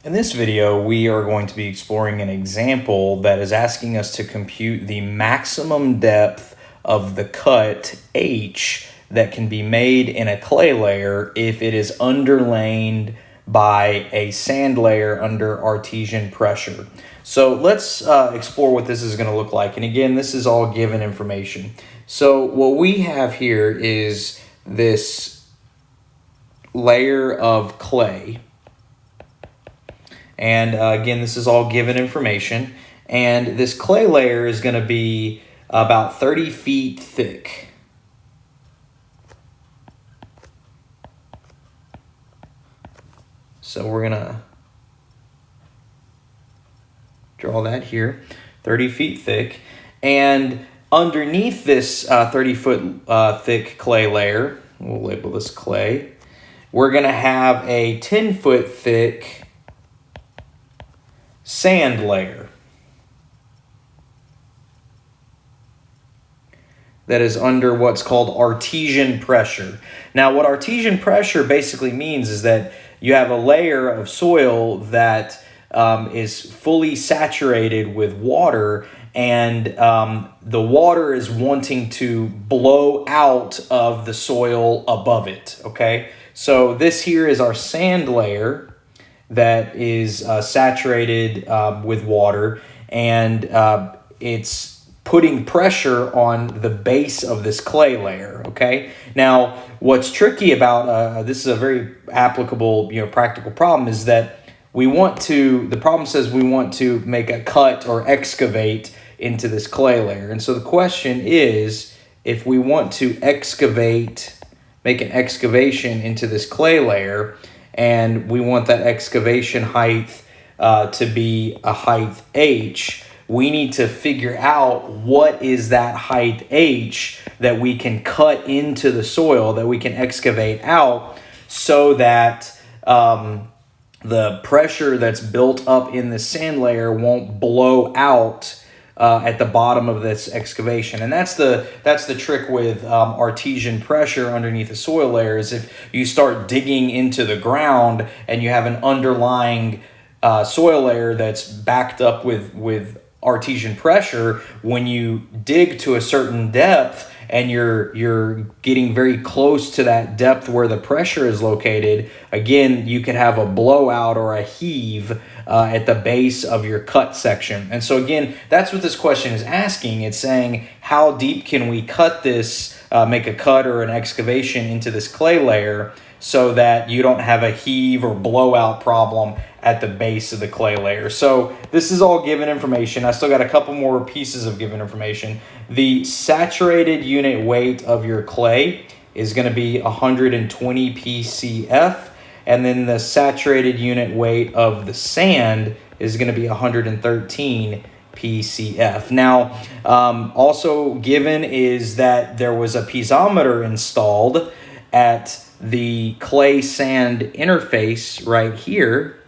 In this video, we are going to be exploring an example that is asking us to compute the maximum depth of the cut H that can be made in a clay layer if it is underlain by a sand layer under Artesian pressure. So let's explore what this is going to look like. And again, this is all given information. So what we have here is this layer of clay. And again, this is all given information. And this clay layer is going to be about 30 feet thick. So we're going to draw that here, 30 feet thick. And underneath this 30-foot thick clay layer, we'll label this clay, we're going to have a 10-foot thick sand layer that is under what's called Artesian pressure. Now, what Artesian pressure basically means is that you have a layer of soil that is fully saturated with water, and the water is wanting to blow out of the soil above it, okay? So this here is our sand layer that is saturated with water, and it's putting pressure on the base of this clay layer, okay? Now, what's tricky about, this is a very applicable, practical problem, is that the problem says we want to make a cut or excavate into this clay layer. And so the question is, if we want to make an excavation into this clay layer, and we want that excavation height to be a height H, we need to figure out what is that height H that we can cut into the soil, that we can excavate out, so that the pressure that's built up in the sand layer won't blow out at the bottom of this excavation. And that's the trick with Artesian pressure underneath the soil layer, is if you start digging into the ground and you have an underlying soil layer that's backed up with Artesian pressure, when you dig to a certain depth and you're getting very close to that depth where the pressure is located, again, you could have a blowout or a heave at the base of your cut section. And so again, that's what this question is asking. It's saying, how deep can we cut this, make a cut or an excavation into this clay layer so that you don't have a heave or blowout problem at the base of the clay layer. So this is all given information. I still got a couple more pieces of given information. The saturated unit weight of your clay is going to be 120 PCF, and then the saturated unit weight of the sand is going to be 113 PCF. Now, also given is that there was a piezometer installed at the clay sand interface right here.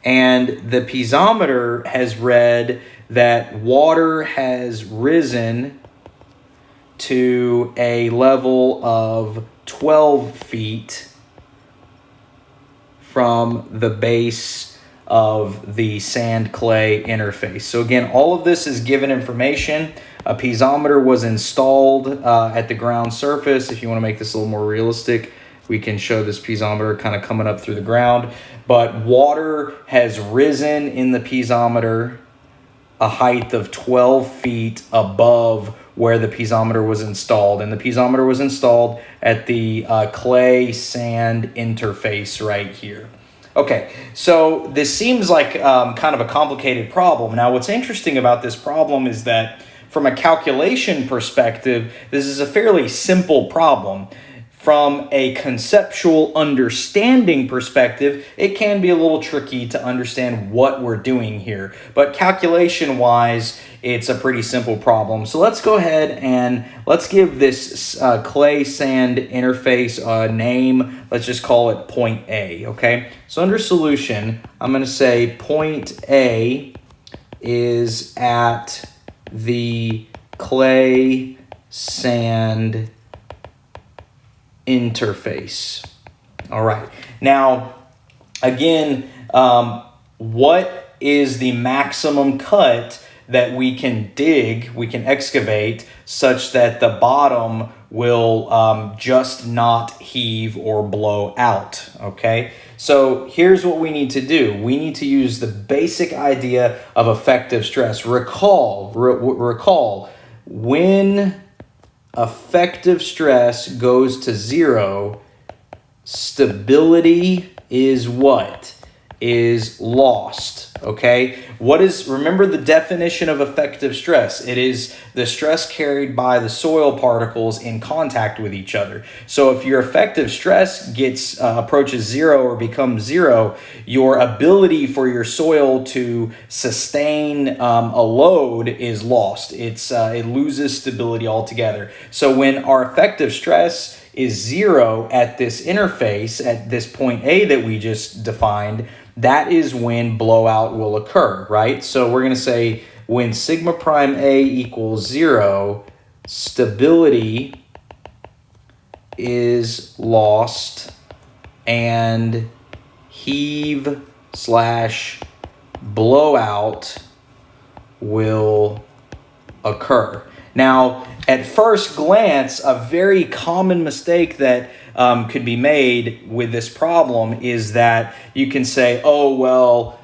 And the piezometer has read that water has risen to a level of 12 feet from the base of the sand-clay interface. So again, all of this is given information. A piezometer was installed at the ground surface. If you want to make this a little more realistic, we can show this piezometer kind of coming up through the ground. But water has risen in the piezometer a height of 12 feet above where the piezometer was installed. And the piezometer was installed at the clay-sand interface right here. Okay, so this seems like kind of a complicated problem. Now, what's interesting about this problem is that from a calculation perspective, this is a fairly simple problem. From a conceptual understanding perspective, it can be a little tricky to understand what we're doing here. But calculation-wise, it's a pretty simple problem. So let's go ahead and let's give this clay-sand interface a name. Let's just call it point A, okay? So under solution, I'm going to say point A is at the clay-sand interface. All right. Now, again, what is the maximum cut that we can dig, we can excavate, such that the bottom will just not heave or blow out, okay? So here's what we need to do. We need to use the basic idea of effective stress. Recall, when effective stress goes to zero, stability is what? Is lost, okay? Remember the definition of effective stress. It is the stress carried by the soil particles in contact with each other. So if your effective stress approaches zero or becomes zero, your ability for your soil to sustain a load is lost. It loses stability altogether. So when our effective stress is zero at this interface, at this point A that we just defined, that is when blowout will occur, right? So we're going to say when sigma prime A equals zero, stability is lost and heave/blowout will occur. Now, at first glance, a very common mistake that could be made with this problem is that you can say, oh, well,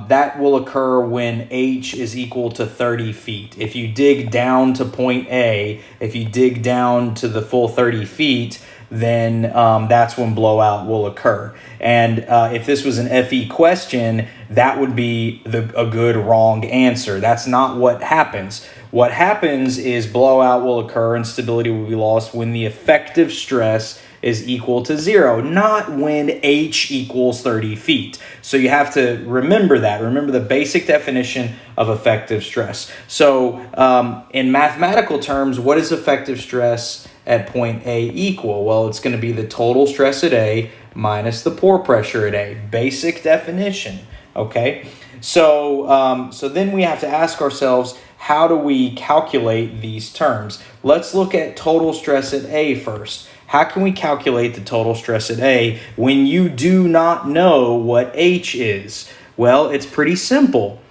that will occur when H is equal to 30 feet. If you dig down to point A, if you dig down to the full 30 feet, then that's when blowout will occur. And if this was an FE question, that would be a good wrong answer. That's not what happens. What happens is blowout will occur and stability will be lost when the effective stress is equal to zero, not when H equals 30 feet. So you have to remember that. Remember the basic definition of effective stress. So in mathematical terms, what is effective stress at point A equal? Well, it's going to be the total stress at A minus the pore pressure at A. Basic definition, okay? So then we have to ask ourselves, how do we calculate these terms? Let's look at total stress at A first. How can we calculate the total stress at A when you do not know what H is? Well, it's pretty simple.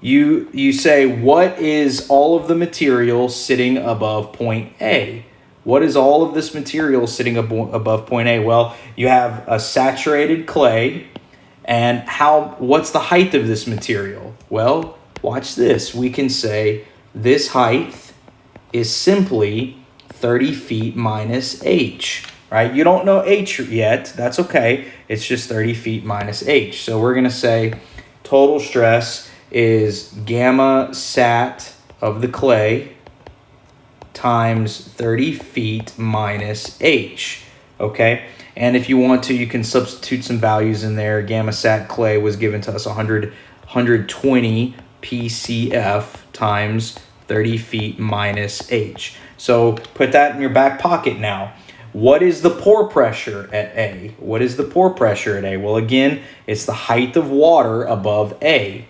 You say, what is all of the material sitting above point A? What is all of this material sitting above point A? Well, you have a saturated clay, and what's the height of this material? Well, watch this. We can say this height is simply 30 feet minus H, right? You don't know H yet. That's okay. It's just 30 feet minus H. So we're going to say total stress is gamma sat of the clay times 30 feet minus H, okay? And if you want to, you can substitute some values in there. Gamma sat clay was given to us 120 PCF times 30 feet minus H. So put that in your back pocket now. What is the pore pressure at A? What is the pore pressure at A? Well, again, it's the height of water above A.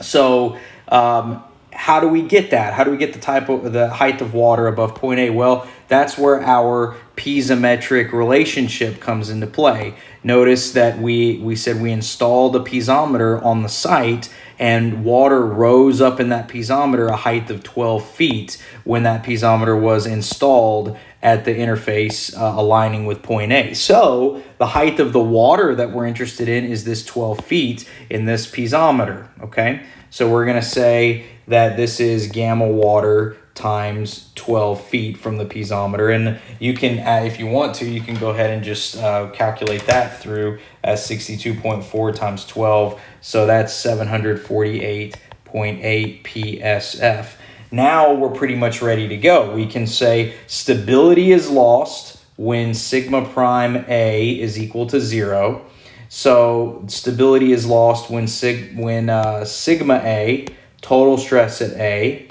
So how do we get that? How do we get the height of water above point A? Well, that's where our piezometric relationship comes into play. Notice that we said we installed a piezometer on the site, and water rose up in that piezometer a height of 12 feet when that piezometer was installed at the interface aligning with point A. So the height of the water that we're interested in is this 12 feet in this piezometer, okay? So we're going to say that this is gamma water times 12 feet from the piezometer. And you can, if you want to, you can go ahead and just calculate that through as 62.4 times 12. So that's 748.8 PSF. Now we're pretty much ready to go. We can say stability is lost when sigma prime A is equal to 0. So stability is lost when sigma A, total stress at A,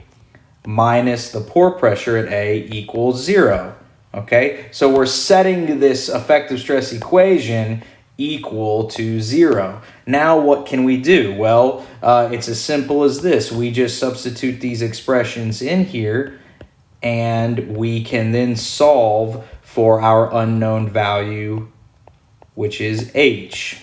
minus the pore pressure at A equals 0. Okay, so we're setting this effective stress equation equal to 0. Now what can we do? Well, it's as simple as this. We just substitute these expressions in here, and we can then solve for our unknown value which is h.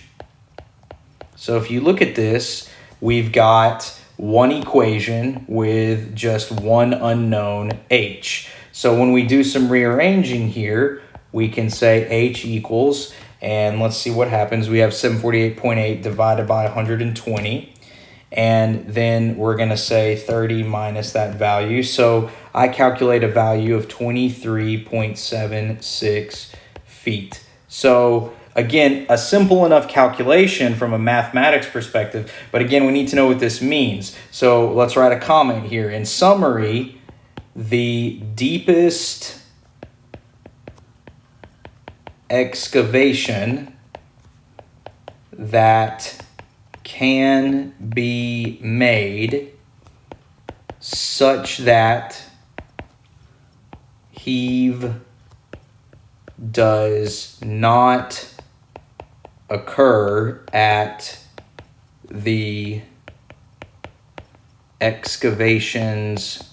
So if you look at this, we've got one equation with just one unknown h. So when we do some rearranging here, we can say h equals, and let's see what happens. We have 748.8 divided by 120. And then we're going to say 30 minus that value. So I calculate a value of 23.76 feet. So again, a simple enough calculation from a mathematics perspective, but again, we need to know what this means. So let's write a comment here. In summary, the deepest excavation that can be made such that heave does not occur at the excavation's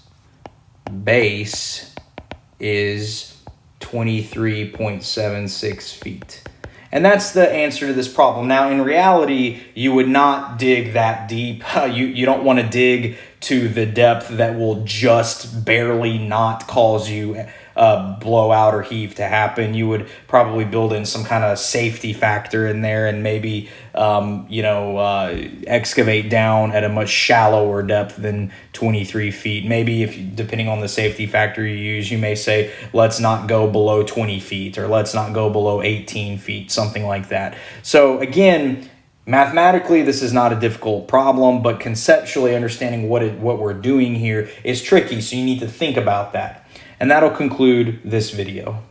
base is 23.76 feet. And that's the answer to this problem. Now, in reality, you would not dig that deep. You don't want to dig to the depth that will just barely not cause you blowout or heave to happen. You would probably build in some kind of safety factor in there and maybe, excavate down at a much shallower depth than 23 feet. Maybe depending on the safety factor you use, you may say, let's not go below 20 feet or let's not go below 18 feet, something like that. So again, mathematically, this is not a difficult problem, but conceptually understanding what we're doing here is tricky, so you need to think about that. And that'll conclude this video.